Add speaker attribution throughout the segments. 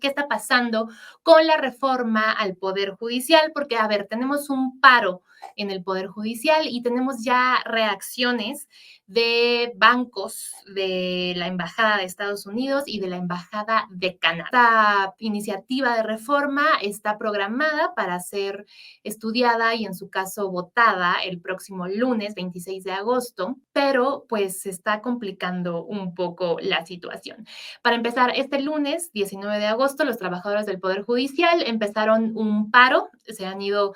Speaker 1: qué está pasando con la reforma al Poder Judicial, porque, a ver, tenemos un paro en el Poder Judicial y tenemos ya reacciones de bancos de la Embajada de Estados Unidos y de la Embajada de Canadá. Esta iniciativa de reforma está programada para ser estudiada y en su caso votada el próximo lunes 26 de agosto, pero pues se está complicando un poco la situación. Para empezar, este lunes 19 de agosto, los trabajadores del Poder Judicial empezaron un paro, se han ido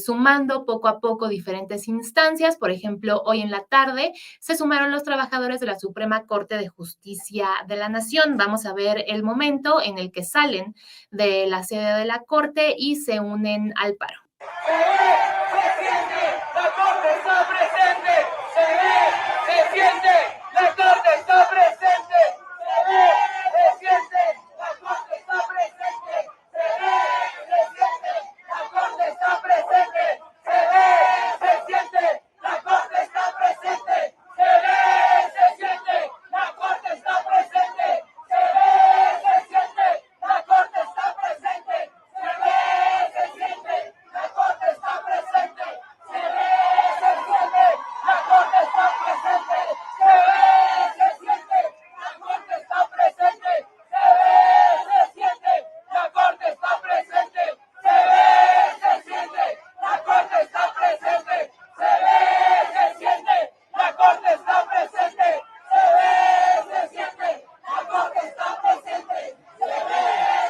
Speaker 1: sumando poco a poco diferentes instancias. Por ejemplo, hoy en la tarde se sumaron los trabajadores de la Suprema Corte de Justicia de la Nación. Vamos a ver el momento en el que salen de la sede de la Corte y se unen al paro.
Speaker 2: Se ve, se siente, la Corte está presente. Se ve, se siente, la Corte está presente. Se ve, se siente, la Corte está presente. Se ve, se siente, la Corte está presente. Se ve, se siente, la Corte está presente. Se ve, se siente, la Corte está presente. Se ve, se siente, la Corte está presente. Se ve, se siente, la Corte está presente. Se ve, se siente, la Corte está presente. Se ve, se siente, la Corte está presente. Se ve, se siente, la Corte está presente. Se ve, se siente, la Corte está presente. Se ve, se siente, la Corte está presente. Se ve, se siente, la Corte está presente. Se ve,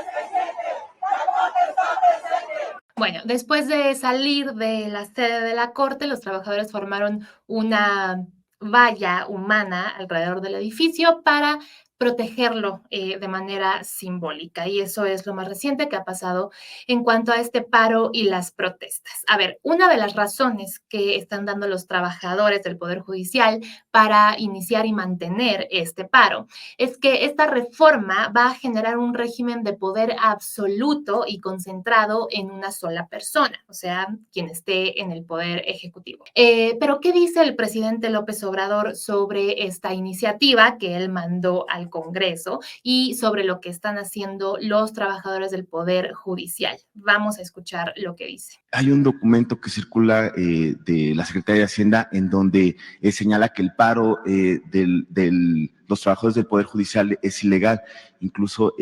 Speaker 2: se siente, la Corte está presente.
Speaker 1: Bueno, después de salir de la sede de la Corte, los trabajadores formaron una valla humana alrededor del edificio para protegerlo de manera simbólica. Y eso es lo más reciente que ha pasado en cuanto a este paro y las protestas. A ver, una de las razones que están dando los trabajadores del Poder Judicial para iniciar y mantener este paro es que esta reforma va a generar un régimen de poder absoluto y concentrado en una sola persona, o sea, quien esté en el poder ejecutivo. Pero, ¿qué dice el presidente López Obrador sobre esta iniciativa que él mandó al Congreso y sobre lo que están haciendo los trabajadores del Poder Judicial? Vamos a escuchar lo que dice.
Speaker 3: Hay un documento que circula de la Secretaría de Hacienda en donde señala que el paro de los trabajadores del Poder Judicial es ilegal. Incluso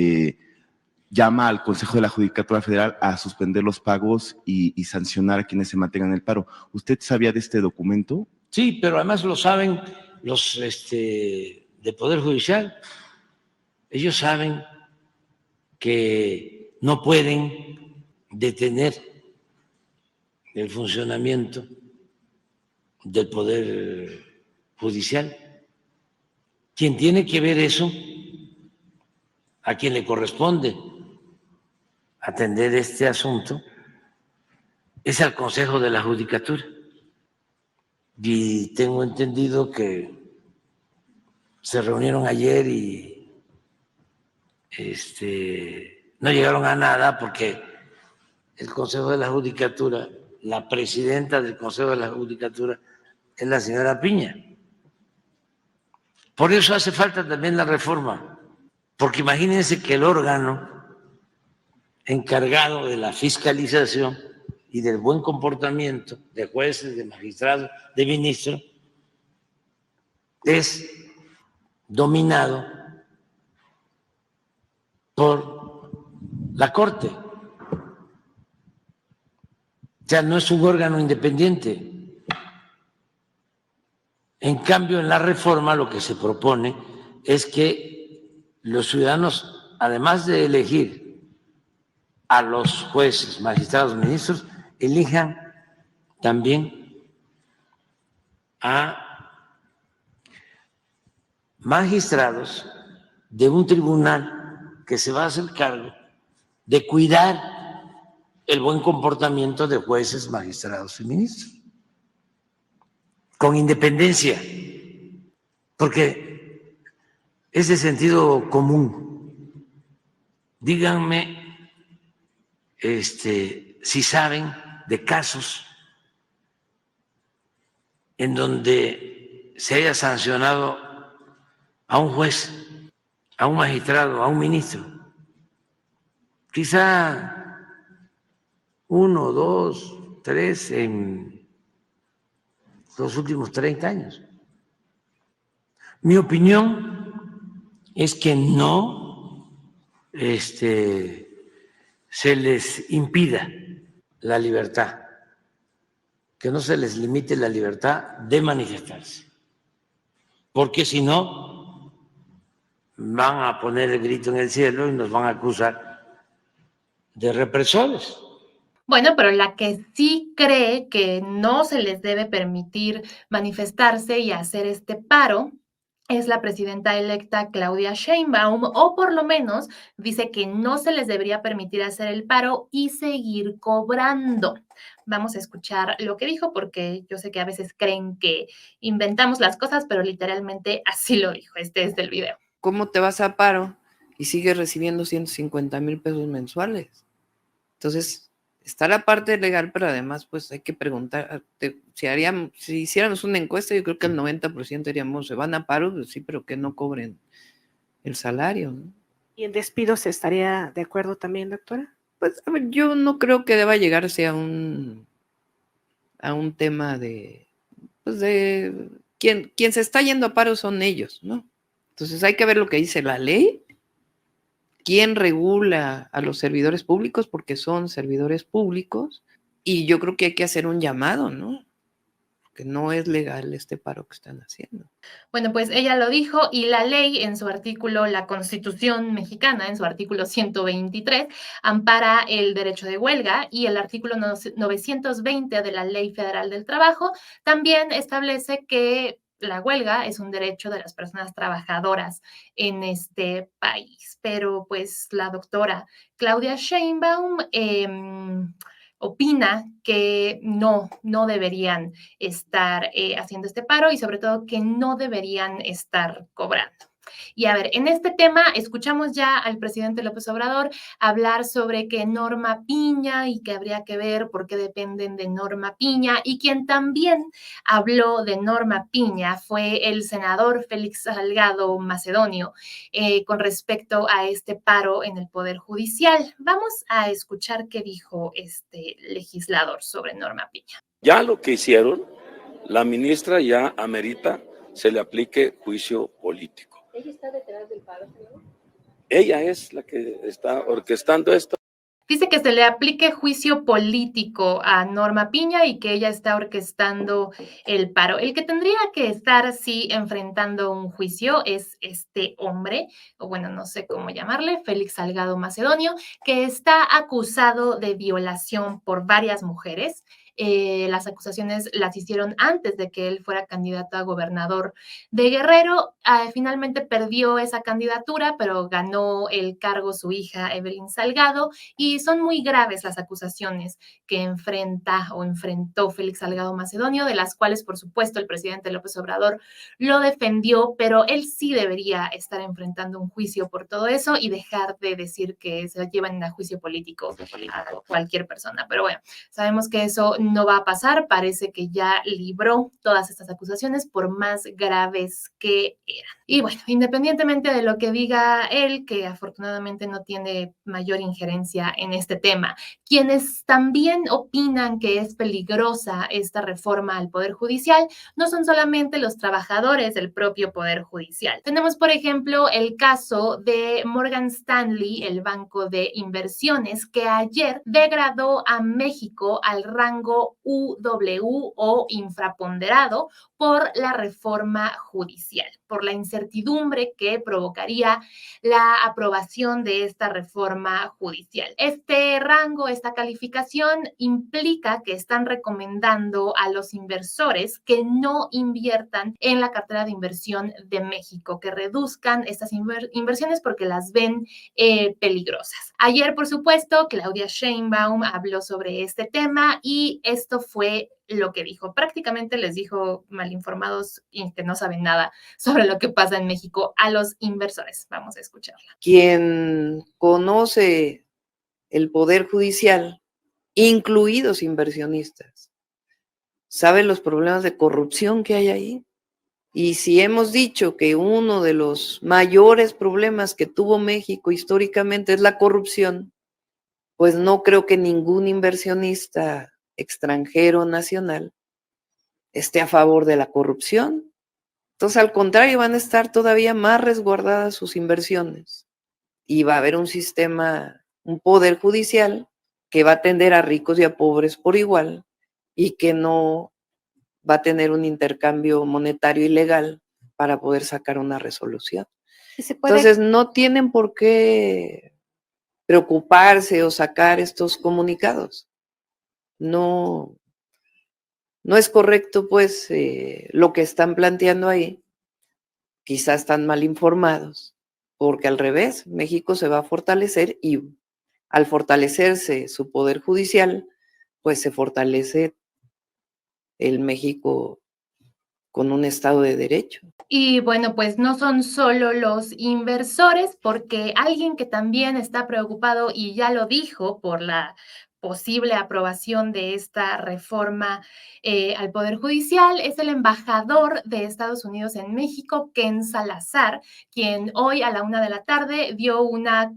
Speaker 3: llama al Consejo de la Judicatura Federal a suspender los pagos y sancionar a quienes se mantengan en el paro. ¿Usted sabía de este documento?
Speaker 4: Sí, pero además lo saben los del Poder Judicial. Ellos saben que no pueden detener el funcionamiento del Poder Judicial. Quien tiene que ver eso, a quien le corresponde atender este asunto, es al Consejo de la Judicatura. Y tengo entendido que se reunieron ayer y no llegaron a nada porque el Consejo de la Judicatura, la presidenta del Consejo de la Judicatura es la señora Piña. Por eso hace falta también la reforma, porque imagínense que el órgano encargado de la fiscalización y del buen comportamiento de jueces, de magistrados, de ministros, es dominado por la Corte. O sea, no es un órgano independiente. En cambio, en la reforma lo que se propone es que los ciudadanos, además de elegir a los jueces, magistrados, ministros, elijan también a magistrados de un tribunal que se va a hacer cargo de cuidar el buen comportamiento de jueces, magistrados y ministros, con independencia, porque es de sentido común. Díganme si saben de casos en donde se haya sancionado a un juez, a un magistrado, a un ministro, quizá 1, 2, 3 en los últimos 30 años. Mi opinión es que no se les impida la libertad, que no se les limite la libertad de manifestarse, porque si no van a poner el grito en el cielo y nos van a acusar de represores.
Speaker 1: Bueno, pero la que sí cree que no se les debe permitir manifestarse y hacer este paro es la presidenta electa Claudia Sheinbaum, o por lo menos dice que no se les debería permitir hacer el paro y seguir cobrando. Vamos a escuchar lo que dijo, porque yo sé que a veces creen que inventamos las cosas, pero literalmente así lo dijo. Este es el video.
Speaker 5: ¿Cómo te vas a paro y sigues recibiendo 150,000 pesos mensuales? Entonces, está la parte legal, pero además, pues hay que preguntar, si hiciéramos una encuesta, yo creo que el 90% diríamos, se van a paro, pues sí, pero que no cobren el salario, ¿no?
Speaker 6: ¿Y en despidos estaría de acuerdo también, doctora?
Speaker 5: Pues, a ver, yo no creo que deba llegarse a un tema de, pues de, quien se está yendo a paro son ellos, ¿no? Entonces hay que ver lo que dice la ley, quién regula a los servidores públicos, porque son servidores públicos, y yo creo que hay que hacer un llamado, ¿no? Que no es legal este paro que están haciendo.
Speaker 1: Bueno, pues ella lo dijo y la ley en su artículo, la Constitución mexicana en su artículo 123, ampara el derecho de huelga, y el artículo 920 de la Ley Federal del Trabajo también establece que la huelga es un derecho de las personas trabajadoras en este país. Pero pues la doctora Claudia Sheinbaum opina que no deberían estar haciendo este paro, y sobre todo que no deberían estar cobrando. Y a ver, en este tema escuchamos ya al presidente López Obrador hablar sobre que Norma Piña y que habría que ver por qué dependen de Norma Piña, y quien también habló de Norma Piña fue el senador Félix Salgado Macedonio con respecto a este paro en el Poder Judicial. Vamos a escuchar qué dijo este legislador sobre Norma Piña.
Speaker 7: Ya lo que hicieron, la ministra ya amerita se le aplique juicio político.
Speaker 8: ¿Ella está detrás del paro, señor?
Speaker 7: Ella es la que está orquestando esto.
Speaker 1: Dice que se le aplique juicio político a Norma Piña y que ella está orquestando el paro. El que tendría que estar, sí, enfrentando un juicio es este hombre, o bueno, no sé cómo llamarle, Félix Salgado Macedonio, que está acusado de violación por varias mujeres. Las acusaciones las hicieron antes de que él fuera candidato a gobernador de Guerrero. Finalmente perdió esa candidatura, pero ganó el cargo su hija Evelyn Salgado, y son muy graves las acusaciones que enfrentó Félix Salgado Macedonio, de las cuales, por supuesto, el presidente López Obrador lo defendió, pero él sí debería estar enfrentando un juicio por todo eso y dejar de decir que se llevan a juicio político a cualquier persona. Pero bueno, sabemos que eso no va a pasar. Parece que ya libró todas estas acusaciones, por más graves que eran. Y bueno, independientemente de lo que diga él, que afortunadamente no tiene mayor injerencia en este tema, quienes también opinan que es peligrosa esta reforma al Poder Judicial no son solamente los trabajadores del propio Poder Judicial. Tenemos, por ejemplo, el caso de Morgan Stanley, el banco de inversiones, que ayer degradó a México al rango UW o infraponderado por la reforma judicial, por la incertidumbre que provocaría la aprobación de esta reforma judicial. Este rango, esta calificación implica que están recomendando a los inversores que no inviertan en la cartera de inversión de México, que reduzcan estas inversiones porque las ven peligrosas. Ayer, por supuesto, Claudia Sheinbaum habló sobre este tema y esto fue lo que dijo. Prácticamente les dijo malinformados y que no saben nada sobre lo que pasa en México a los inversores. Vamos a escucharla.
Speaker 5: Quien conoce el Poder Judicial, incluidos inversionistas, sabe los problemas de corrupción que hay ahí. Y si hemos dicho que uno de los mayores problemas que tuvo México históricamente es la corrupción, pues no creo que ningún inversionista extranjero o nacional esté a favor de la corrupción. Entonces, al contrario, van a estar todavía más resguardadas sus inversiones y va a haber un sistema, un poder judicial que va a atender a ricos y a pobres por igual y que no va a tener un intercambio monetario ilegal para poder sacar una resolución.
Speaker 6: ¿Y se puede?
Speaker 5: Entonces, no tienen por qué preocuparse o sacar estos comunicados. No, no es correcto, pues, lo que están planteando ahí. Quizás están mal informados, porque al revés, México se va a fortalecer y al fortalecerse su poder judicial, pues se fortalece el México con un Estado de Derecho.
Speaker 1: Y bueno, pues no son solo los inversores, porque alguien que también está preocupado y ya lo dijo por la posible aprobación de esta reforma al Poder Judicial es el embajador de Estados Unidos en México, Ken Salazar, quien hoy a la 1 de la tarde dio una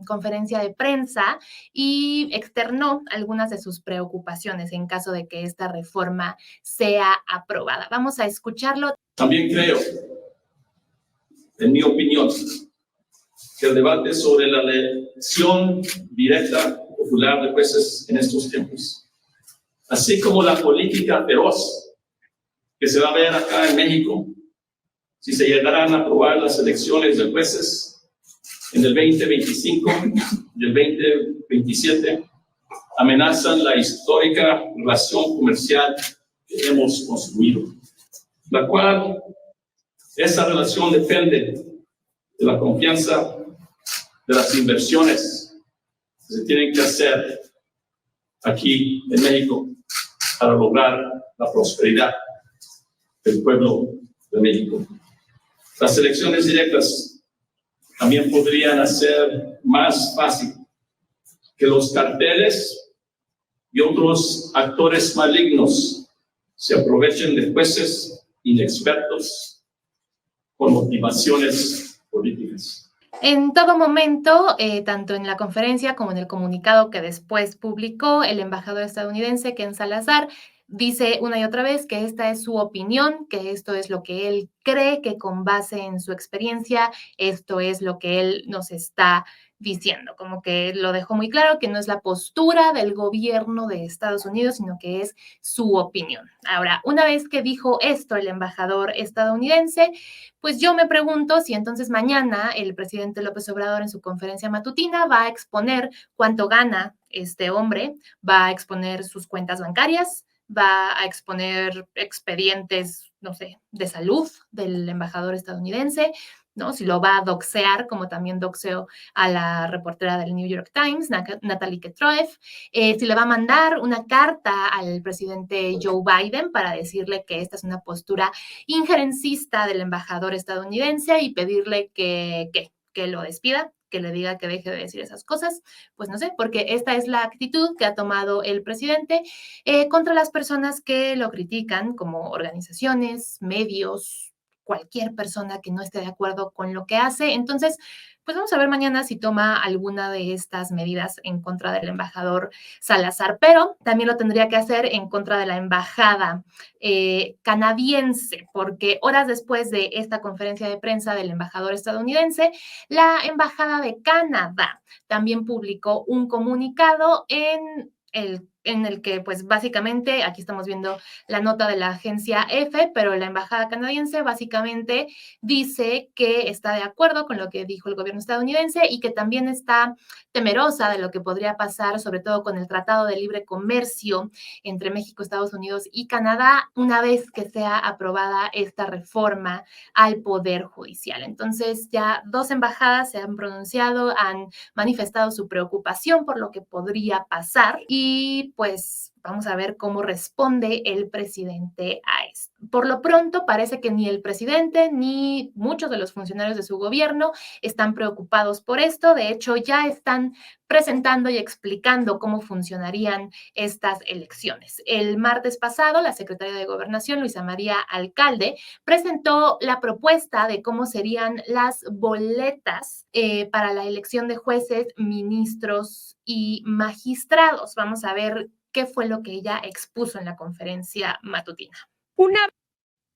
Speaker 1: conferencia de prensa y externó algunas de sus preocupaciones en caso de que esta reforma sea aprobada. Vamos a escucharlo.
Speaker 9: También creo, en mi opinión, que el debate sobre la elección directa popular de jueces en estos tiempos, así como la política feroz que se va a ver acá en México, si se llegarán a aprobar las elecciones de jueces en el 2025 y el 2027, amenazan la histórica relación comercial que hemos construido, la cual esa relación depende de la confianza de las inversiones que se tienen que hacer aquí en México para lograr la prosperidad del pueblo de México. Las elecciones directas también podrían hacer más fácil que los carteles y otros actores malignos se aprovechen de jueces inexpertos con motivaciones políticas.
Speaker 1: En todo momento, tanto en la conferencia como en el comunicado que después publicó el embajador estadounidense, Ken Salazar, dice una y otra vez que esta es su opinión, que esto es lo que él cree, que con base en su experiencia, esto es lo que él nos está diciendo, como que lo dejó muy claro, que no es la postura del gobierno de Estados Unidos, sino que es su opinión. Ahora, una vez que dijo esto el embajador estadounidense, pues yo me pregunto si entonces mañana el presidente López Obrador en su conferencia matutina va a exponer cuánto gana este hombre, va a exponer sus cuentas bancarias, va a exponer expedientes, no sé, de salud del embajador estadounidense, ¿no? Si lo va a doxear, como también doxeó a la reportera del New York Times, Natalie Ketroev, si le va a mandar una carta al presidente Joe Biden para decirle que esta es una postura injerencista del embajador estadounidense y pedirle que lo despida, que le diga que deje de decir esas cosas, pues no sé, porque esta es la actitud que ha tomado el presidente contra las personas que lo critican, como organizaciones, medios, cualquier persona que no esté de acuerdo con lo que hace. Entonces, pues vamos a ver mañana si toma alguna de estas medidas en contra del embajador Salazar, pero también lo tendría que hacer en contra de la embajada canadiense, porque horas después de esta conferencia de prensa del embajador estadounidense, la embajada de Canadá también publicó un comunicado en el que, pues básicamente, aquí estamos viendo la nota de la agencia EFE, pero la embajada canadiense básicamente dice que está de acuerdo con lo que dijo el gobierno estadounidense y que también está temerosa de lo que podría pasar, sobre todo con el Tratado de Libre Comercio entre México, Estados Unidos y Canadá, una vez que sea aprobada esta reforma al Poder Judicial. Entonces, ya 2 embajadas se han pronunciado, han manifestado su preocupación por lo que podría pasar y pues vamos a ver cómo responde el presidente a esto. Por lo pronto, parece que ni el presidente ni muchos de los funcionarios de su gobierno están preocupados por esto. De hecho, ya están presentando y explicando cómo funcionarían estas elecciones. El martes pasado, la secretaria de Gobernación, Luisa María Alcalde, presentó la propuesta de cómo serían las boletas para la elección de jueces, ministros y magistrados. Vamos a ver qué fue lo que ella expuso en la conferencia matutina.
Speaker 10: Una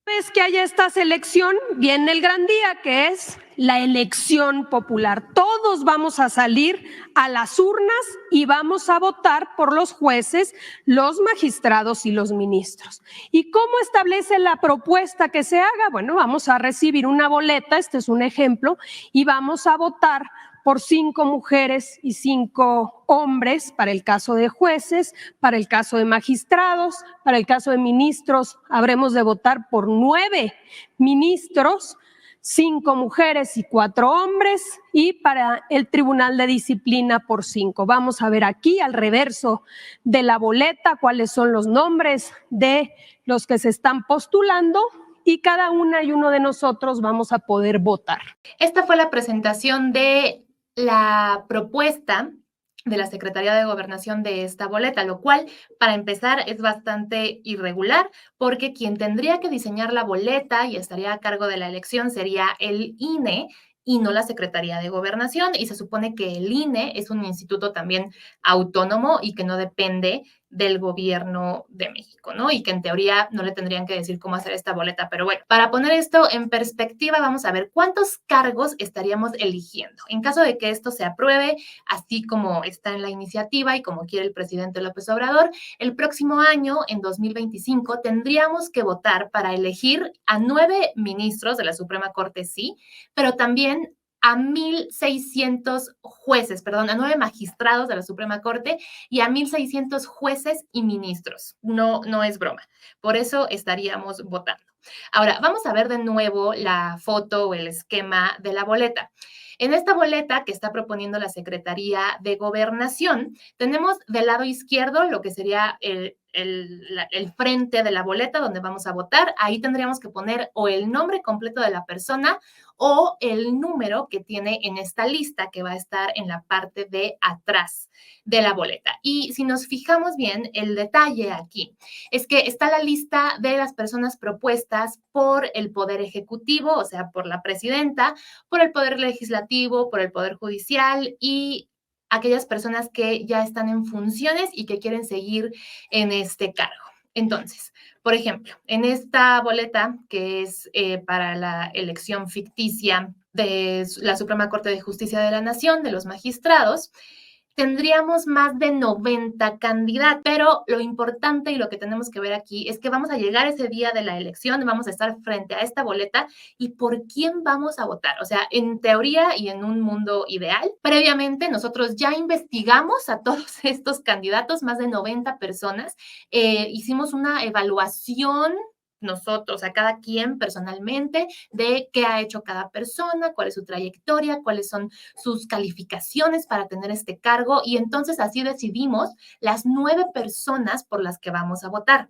Speaker 10: vez que haya esta selección, viene el gran día, que es la elección popular. Todos vamos a salir a las urnas y vamos a votar por los jueces, los magistrados y los ministros. ¿Y cómo establece la propuesta que se haga? Bueno, vamos a recibir una boleta, este es un ejemplo, y vamos a votar por 5 mujeres y 5 hombres para el caso de jueces, para el caso de magistrados, para el caso de ministros habremos de votar por 9 ministros, 5 mujeres y 4 hombres, y para el Tribunal de Disciplina por 5. Vamos a ver aquí al reverso de la boleta cuáles son los nombres de los que se están postulando, y cada una y uno de nosotros vamos a poder votar.
Speaker 1: Esta fue la presentación de la propuesta de la Secretaría de Gobernación de esta boleta, lo cual, para empezar, es bastante irregular, porque quien tendría que diseñar la boleta y estaría a cargo de la elección sería el INE y no la Secretaría de Gobernación, y se supone que el INE es un instituto también autónomo y que no depende del gobierno de México, ¿no? Y que en teoría no le tendrían que decir cómo hacer esta boleta. Pero bueno, para poner esto en perspectiva, vamos a ver cuántos cargos estaríamos eligiendo. En caso de que esto se apruebe, así como está en la iniciativa y como quiere el presidente López Obrador, el próximo año, en 2025, tendríamos que votar para elegir a 9 ministros de la Suprema Corte, sí, pero también a 1,600 jueces, perdón, a 9 magistrados de la Suprema Corte y a 1,600 jueces y ministros. No es broma. Por eso estaríamos votando. Ahora, vamos a ver de nuevo la foto o el esquema de la boleta. En esta boleta que está proponiendo la Secretaría de Gobernación, tenemos del lado izquierdo lo que sería el frente de la boleta donde vamos a votar. Ahí tendríamos que poner o el nombre completo de la persona o el número que tiene en esta lista que va a estar en la parte de atrás de la boleta. Y si nos fijamos bien, el detalle aquí es que está la lista de las personas propuestas por el Poder Ejecutivo, o sea, por la presidenta, por el Poder Legislativo, por el Poder Judicial y aquellas personas que ya están en funciones y que quieren seguir en este cargo. Entonces, por ejemplo, en esta boleta que es para la elección ficticia de la Suprema Corte de Justicia de la Nación, de los magistrados, tendríamos más de 90 candidatos, pero lo importante y lo que tenemos que ver aquí es que vamos a llegar ese día de la elección, vamos a estar frente a esta boleta y por quién vamos a votar. O sea, en teoría y en un mundo ideal, previamente nosotros ya investigamos a todos estos candidatos, más de 90 personas, hicimos una evaluación nosotros, a cada quien personalmente, de qué ha hecho cada persona, cuál es su trayectoria, cuáles son sus calificaciones para tener este cargo, y entonces así decidimos las 9 personas por las que vamos a votar.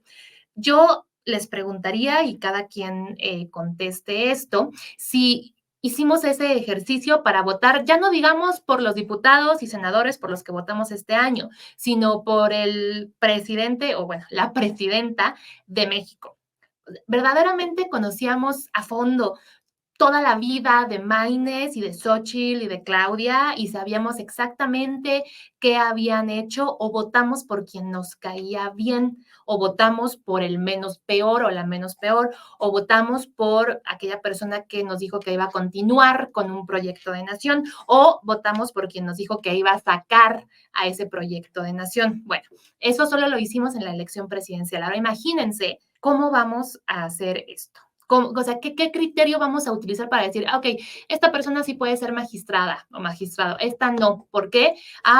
Speaker 1: Yo les preguntaría, y cada quien conteste esto, si hicimos ese ejercicio para votar, ya no digamos por los diputados y senadores por los que votamos este año, sino por el presidente o, bueno, la presidenta de México. Verdaderamente conocíamos a fondo toda la vida de Maynes y de Xóchitl y de Claudia y sabíamos exactamente qué habían hecho, o votamos por quien nos caía bien, o votamos por el menos peor o la menos peor, o votamos por aquella persona que nos dijo que iba a continuar con un proyecto de nación, o votamos por quien nos dijo que iba a sacar a ese proyecto de nación. Bueno, eso solo lo hicimos en la elección presidencial. Ahora imagínense cómo vamos a hacer esto. O sea, ¿qué criterio vamos a utilizar para decir, ok, esta persona sí puede ser magistrada o magistrado, esta no? ¿Por qué?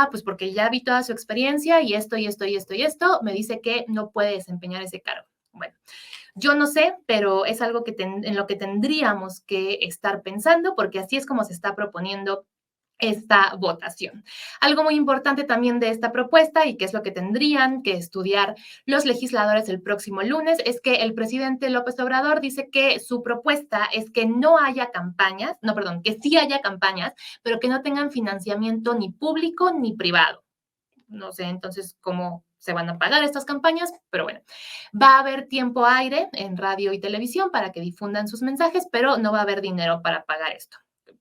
Speaker 1: Pues porque ya vi toda su experiencia y esto me dice que no puede desempeñar ese cargo. Bueno, yo no sé, pero es algo que en lo que tendríamos que estar pensando, porque así es como se está proponiendo esta votación. Algo muy importante también de esta propuesta y que es lo que tendrían que estudiar los legisladores el próximo lunes es que el presidente López Obrador dice que su propuesta es que no haya campañas, no, perdón, que sí haya campañas, pero que no tengan financiamiento ni público ni privado. No sé entonces cómo se van a pagar estas campañas, pero bueno, va a haber tiempo aire en radio y televisión para que difundan sus mensajes, pero no va a haber dinero para pagar esto.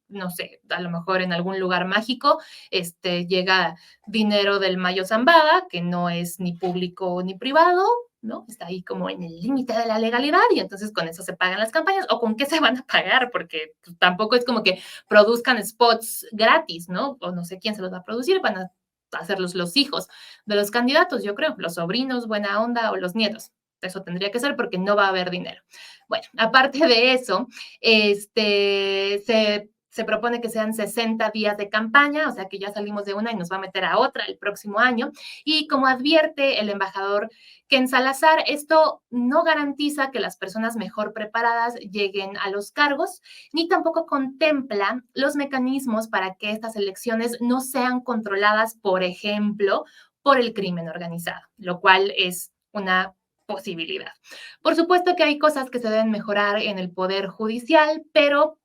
Speaker 1: No sé, a lo mejor en algún lugar mágico llega dinero del Mayo Zambada, que no es ni público ni privado, ¿no? Está ahí como en el límite de la legalidad y entonces con eso se pagan las campañas o con qué se van a pagar, porque pues, tampoco es como que produzcan spots gratis, ¿no? O no sé quién se los va a producir, van a hacerlos los hijos de los candidatos, yo creo, los sobrinos, buena onda o los nietos. Eso tendría que ser porque no va a haber dinero. Bueno, aparte de eso, se propone que sean 60 días de campaña, o sea que ya salimos de una y nos va a meter a otra el próximo año. Y como advierte el embajador Ken Salazar, esto no garantiza que las personas mejor preparadas lleguen a los cargos, ni tampoco contempla los mecanismos para que estas elecciones no sean controladas, por ejemplo, por el crimen organizado, lo cual es una posibilidad. Por supuesto que hay cosas que se deben mejorar en el Poder Judicial, pero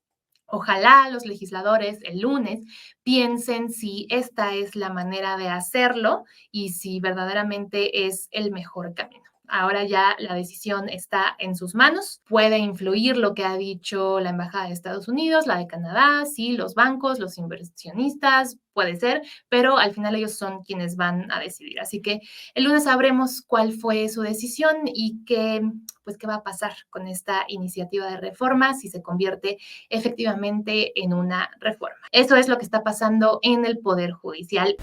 Speaker 1: ojalá los legisladores el lunes piensen si esta es la manera de hacerlo y si verdaderamente es el mejor camino. Ahora ya la decisión está en sus manos. Puede influir lo que ha dicho la Embajada de Estados Unidos, la de Canadá, sí, los bancos, los inversionistas, puede ser, pero al final ellos son quienes van a decidir. Así que el lunes sabremos cuál fue su decisión y qué va a pasar con esta iniciativa de reforma, si se convierte efectivamente en una reforma. Eso es lo que está pasando en el Poder Judicial.